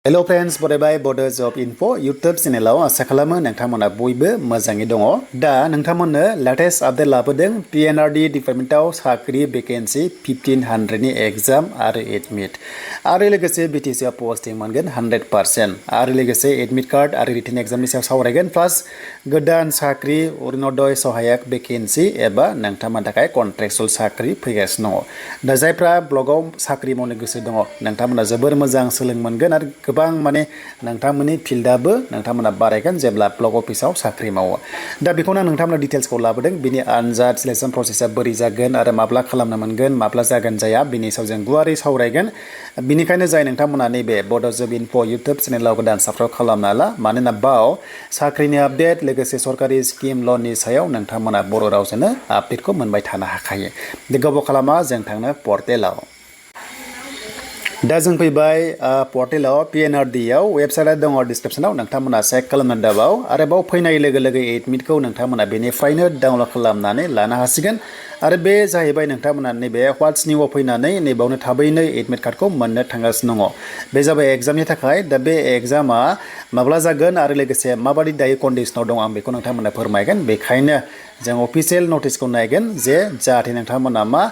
Hello friends, बरायबाय Bodo Job Info YouTube चेनेलाव आसा खालामो नोंथांमोना बयबो मोजाङै दङ। दा नोंथांमोननो लेटेस्ट आपडेट लाबोदों PNRD डिपार्टमेन्टआव साख्रि भेकेन्सि 1500 नि एग्जाम आरो एडमिट आरो लोगोसे BTC आव पस्टिं मोनगोन 100% आरो लोगोसे एडमिट कार्ड आरो रिटेन एग्जामनि सायाव सावरायगोन प्लास गोदान साख्रि अरुणोदय सहायक भेकेन्सि एबा नोंथांमोननि थाखाय कन्ट्रेक्चुअल साख्रि फैगासिनो दङ। दा जायफ्रा ब्लगाव साख्रि मावनो गोसो दङ नोंथांमोना जोबोर मोजां सोलों मोनगोन आरो गोबां माने नोंथांमोननि फिल्डआबो नोंथांमोना बारायगोन जेब्ला ब्लक अफिसाव साख्रि मावो। दा बेखौनो आं नोंथांमोना डिटेल्सखौ लाबोदों बिनि आनजाद सिलेक्शन प्रसेसआ बोरै जागोन आरो माब्ला खालामनो मोनगोन माब्ला जागोन जाया बिनि सायाव जों गुवारै सावरायगोन। बिनिखायनो जाय नोंथांमोना नैबे बड' जब इनफो इउटुब चेनेलाव गोदान साबस्क्राइब खालामना ला मानोना बाव साख्रिनि आपडेट लोगोसे सरकारि स्किम लननि सायाव नोंथांमोना बर' रावजोंनो आपडेटखौ मोनबाय थानो हाखायो। दे गोबाव खालामा जों थांनो पर्टेलाव। दा जों फैबाय पर्टेलाव PNRD आव वेबसाइटआ दङ डिसक्रिप्शनाव नोंथांमोना चेक खालामनानै दाबाव आरो बाव फैनाय लोगो लोगो एडमिटखौ नोंथांमोना बेनिफ्रायनो डाउनलड खालामनानै लानो हासिगोन आरो बे जाहैबाय नोंथांमोना नैबे व्हाट्स निउआव फैनानै नैबावनो थाबैनो एडमिट कार्डखौ मोननो थांगासिनो दङ। बे जाबाय एग्जामनि थाखाय। दा बे एग्जामा माब्ला जागोन आरो लोगोसे माबादि दायो कन्डिशनाव दं आं बेखौ नोंथांमोना फोरमायगोन। बेखायनो जों अफिसियेल नटिसखौ नायगोन जे जाहाथे नोंथांमोना मा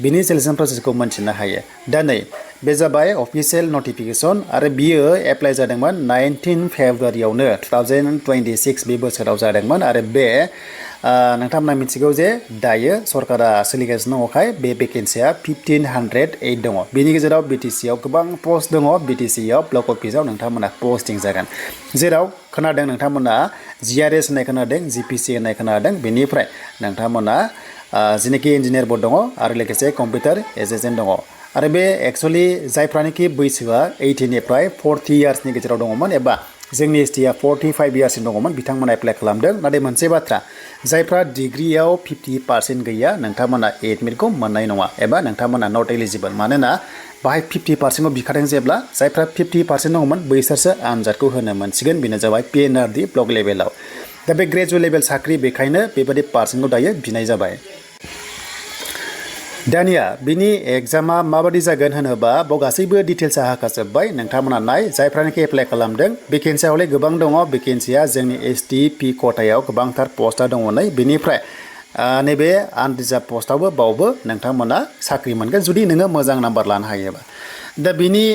बिनि सिलेक्शन प्रसेसखौ मोनथिनो हायो। दा नै बे जाबाय अफिसियेल नटिफिकेशन आरो बियो एप्लाइ जादोंमोन 19 फेब्रुवारियावनो 2026 बे बोसोराव जादोंमोन आरो बे नोंथांमोना मिथिगौ जे दायो सरकारा सोलिगासिनो दङखाय बे भेकेन्सिया 1508 दङ। बेनि गेजेराव BTC आव गोबां पस्ट दङ। BTC आव ब्लक अफिसाव नोंथांमोना पस्टिं जागोन जेराव खोनादों नोंथांमोना GRS होननाय खोनादों GPC होननाय खोनादों बेनिफ्राय नोंथांमोना जेनेखि इन्जिनियारबो दङ आरो लोगोसे कम्पिउटार एसिस्टेन्ट दङ आरो बे एक्चुअली जायफ्रानोखि बैसोआ 18 निफ्राय 40 इयार्सनि गेजेराव दङमोन एबा जोंनि STआ 45 इयार्ससिम दङमोन बिथांमोना एप्लाइ खालामदों। नाथाय मोनसे बाथ्रा जायफ्रा डिग्रियाव 50% गैया नोंथांमोना एडमिटखौ मोननाय नङा एबा नोंथांमोना नट एलिजिबल मानोना बाहाय 50%खौ बिखादों जेब्ला जायफ्रा 50% दङमोन बैसोरसो आनजादखौ होनो मोनसिगोन। बेनो जाबाय PNRD ब्लक लेभेलाव। दा बे ग्रेजुवेट लेभेल साख्रि बेखायनो बेबादि पार्सेन्टखौ दायो बिनाय जाबाय। दानिया बिनि एग्जामा माबादि जागोन होनोबा बाव गासैबो डिटेल्सआ होखाजोब्बाय नोंथांमोना नाय जायफ्रानोखि एप्लाइ खालामदों भेकेन्सिया हले गोबां दङ। भेकेन्सिया जोंनि ST P खथायाव गोबांथार पस्टआ दङ नै बेनिफ्राय नैबे आनरिजार्भ पस्टआवबो बावबो नोंथांमोना साख्रि मोनगोन जुदि नोङो मोजां नाम्बार लानो हायोबा। दा बिनि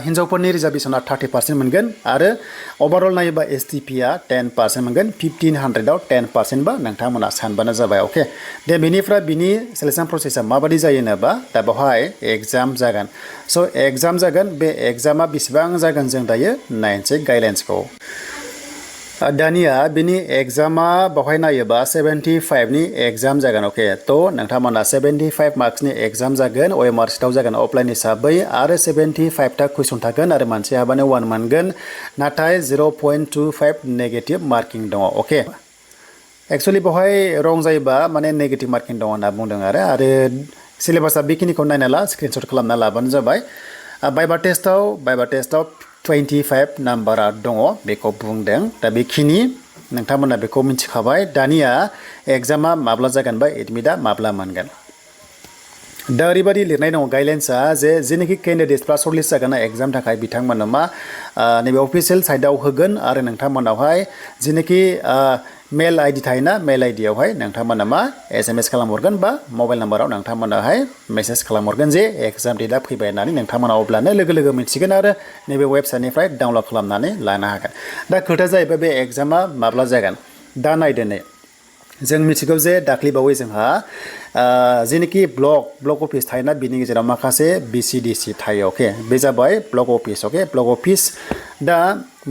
हिन्जावफोरनि रिजार्भेसना 30% मोनगोन आरो अभारअल नायोबा STPआ 10% मोनगोन। 1500आव 10% बा नोंथांमोना सानबानो जाबाय। अके दे बेनिफ्राय बिनि सिलेक्शन प्रसेसआ माबादि जायो होनोबा दा बेवहाय एग्जाम जागोन। स' एग्जाम जागोन बे एग्जामा बेसेबां जागोन जों दायो नायनोसै गाइडलाइन्सखौ। दानिया बिनि एग्जामा बावहाय नायोबा 75 नि एग्जाम जागोन। अके थ' नोंथांमोना 75 मार्क्सनि एग्जाम जागोन OMR सिटआव जागोन अफलाइन हिसाबै आरो 75 था कुइसन थागोन आरो मानसि हाबानो 1 मोनगोन नाथाय 0.25 नेगेटिभ मार्किं दङ। अके एक्चुअली बेवहाय रं जायोबा माने नेगेटिभ मार्किं दङ होनना बुंदों आरो सिलेबासआ बेखिनिखौ नायना ला स्क्रिनशट खालामना लाबानो जाबाय। बाइबा टेस्टआव 25 नाम्बारा दङ बेखौ बुंदों। दा बेखिनि नोंथांमोना बेखौ मिथिखाबाय। दानिया एग्जामा माब्ला जागोन बा एडमिटआ माब्ला मोनगोन। दा ओरैबायदि लिरनाय दङ गाइडलाइन्सआ जे जेनेखि केन्डिडेटफ्रा सर्टलिस्ट जागोन एग्जाम थाखाय बिथांमोननो मा नैबे अफिसियेल साइटआव होगोन आरो नोंथांमोनावहाय जेनेखि मेल आइडि थायोना मेल आइडियावहाय नोंथांमोना मा SMS खालामहरगोन बा मबाइल नाम्बाराव नोंथांमोनाहाय मेसेज खालामहरगोन जे एग्जाम डेटआ फैबाय होननानै नोंथांमोना अब्लानो लोगो लोगो मिथिगोन आरो नैबे वेबसाइटनिफ्राय डाउनलड खालामनानै लानो हागोन। दा खोथाया जाहैबाय बे एग्जामा माब्ला जागोन। दा नायदो नै जों मिथिगौ जे दाख्लैबावै जोंहा जेनेखि ब्लक अफिस थायोना बिनि गेजेराव माखासे BCDC थायो। अके बे जाबाय ब्लक अफिस। अके ब्लक अफिस दा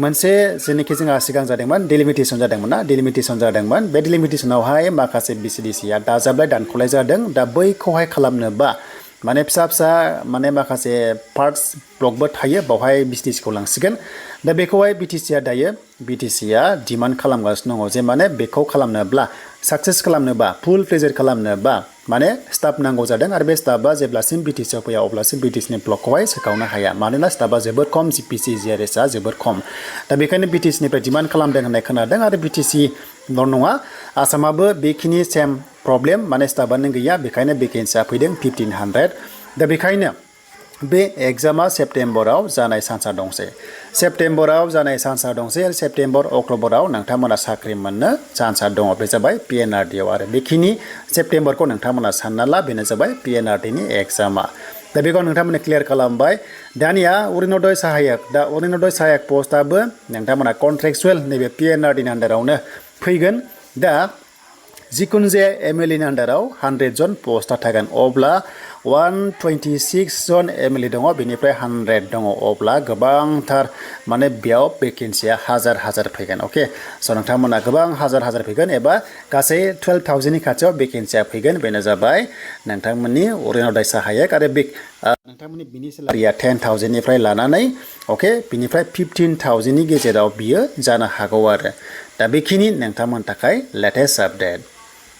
मोनसे जेनेखि जोंहा सिगां जादोंमोन डिलिमिटेसन जादोंमोन ना डिलिमिटेसन जादोंमोन बे डिलिमिटेसनावहाय माखासे BCDCआ दाजाबलाय दानख'लाय जादों। दा बैखौहाय खालामनोबा माने फिसा माने माखासे पार्टस ब्लकबो थायो बावहाय BCDCखौ लांसिगोन। दा बेखौहाय BTCआ डिमान्ड खालामगासिनो दङ जे माने बेखौ खालामनोब्ला साक्सेस खालामनोबा फुल प्लेजार खालामनोबा माने स्टाफ नांगौ जादों आरो बे स्टाफआ जेब्लासिम BTCआव फैया अब्लासिम BTCनि ब्लकखौहाय सोखावनो हाया मानोना स्टाफआ जोबोर खम GPC GRSआ जोबोर खम। दा बेखायनो BTCनिफ्राय डिमान्ड खालामदों होननाय खोनादों आरो BTCल' नङा आसामाबो बेखिनि सेम प्रब्लेम माने स्टाफआनो गैया बेखायनो भेकेन्सिया फैदों 1500। दा बेखायनो बे एग्जामा सेप्टेम्बराव जानाय चान्सआ दंसै सेप्टेम्बराव जानाय चान्सआ दंसै आरो सेप्टेम्बर अक्ट'बराव नोंथांमोना साख्रि मोननो चान्सआ दङ बे जाबाय पिएनआरडि आव आरो बेखिनि सेप्टेम्बरखौ नोंथांमोना सानना ला बेनो जाबाय पिएनआरडि नि एग्जामा दा बेखौ नोंथांमोना क्लियार खालामबाय दानिया अरुणोदय साहायक दा अरुणोदय साहायक पस्टआबो नोंथांमोना कन्ट्रेक्चुएल नैबे पिएनआरडि नि आन्दारावनो फैगोन दा जिखुनु जाया एमएलए नि आन्दाराव 100 जन पस्टआ थागोन अब्ला 126 जन एमएलए दङ बेनिफ्राय 100 दङ अब्ला गोबांथार माने बेयाव भेकेन्सिया हाजार फैगोन अके स' नोंथांमोना गोबां हाजार फैगोन एबा गासै 12,000 नि खाथियाव भेकेन्सिया फैगोन बेनो जाबाय नोंथांमोननि अरुणोदय साहायक आरो बे नोंथांमोननि बिनि सेलारिया 10,000 निफ्राय लानानै अके बिनिफ्राय 15,000 नि गेजेराव बियो जानो हागौ आरो दा बेखिनि नोंथांमोननि थाखाय लेटेस्ट आपडेट